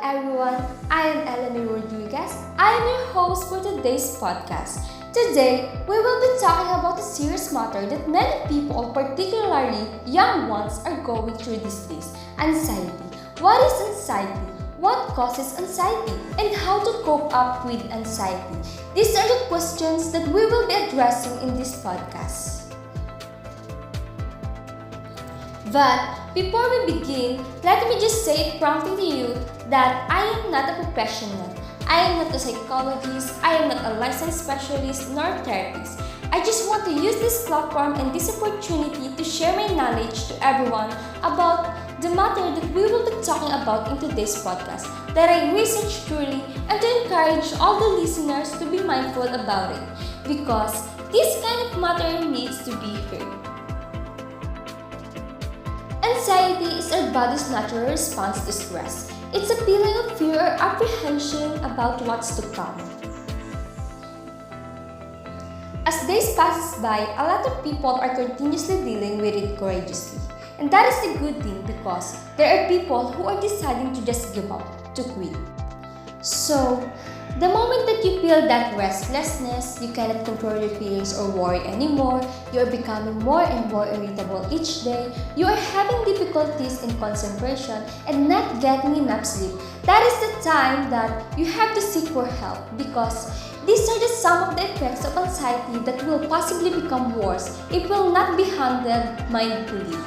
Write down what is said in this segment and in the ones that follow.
everyone, I am Mae-Mae Rodriguez. I am your host for today's podcast. Today, we will be talking about a serious matter that many people, particularly young ones, are going through these days: anxiety. What is anxiety? What causes anxiety? And how to cope up with anxiety? These are the questions that we will be addressing in this podcast. But before we begin, let me just say it promptly to you that I am not a professional. I am not a psychologist, I am not a licensed specialist nor therapist. I just want to use this platform and this opportunity to share my knowledge to everyone about the matter that we will be talking about in today's podcast that I researched truly, and to encourage all the listeners to be mindful about it, because this kind of matter needs to be heard. Anxiety is our body's natural response to stress. It's a feeling of fear or apprehension about what's to come. As days passes by, a lot of people are continuously dealing with it courageously. And that is a good thing, because there are people who are deciding to just give up, to quit. So, the moment that you feel that restlessness, you cannot control your feelings or worry anymore, you are becoming more and more irritable each day, you are having difficulties in concentration and not getting enough sleep, that is the time that you have to seek for help, because these are just some of the effects of anxiety that will possibly become worse if it will not be handled mindfully.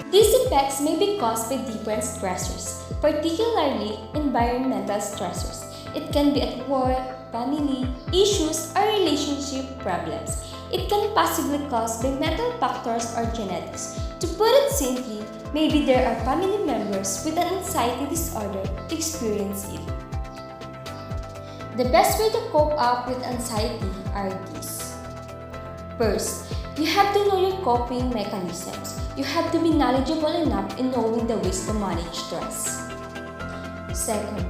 These effects may be caused by different stressors, particularly environmental stressors. It can be at work, family, issues, or relationship problems. It can possibly caused by mental factors or genetics. To put it simply, maybe there are family members with an anxiety disorder to experience it. The best way to cope up with anxiety are these. First, you have to know your coping mechanisms. You have to be knowledgeable enough in knowing the ways to manage stress. Second,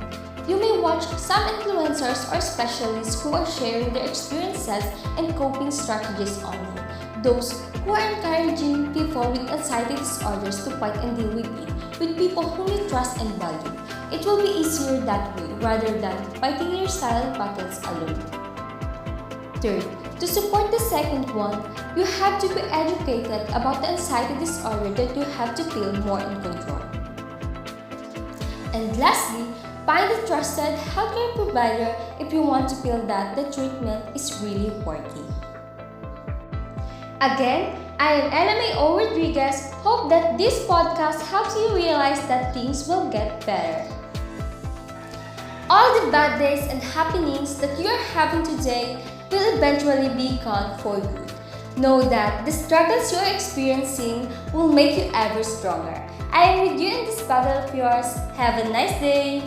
you may watch some influencers or specialists who are sharing their experiences and coping strategies online. Those who are encouraging people with anxiety disorders to fight and deal with it with people whom you trust and value. It will be easier that way rather than fighting your silent battles alone. Third, to support the second one, you have to be educated about the anxiety disorder that you have to feel more in control. And lastly, find a trusted healthcare provider if you want to feel that the treatment is really working. Again, I am Mae-Mae Rodriguez. Hope that this podcast helps you realize that things will get better. All the bad days and happenings that you are having today will eventually be gone for good. Know that the struggles you are experiencing will make you ever stronger. I am with you in this battle of yours. Have a nice day!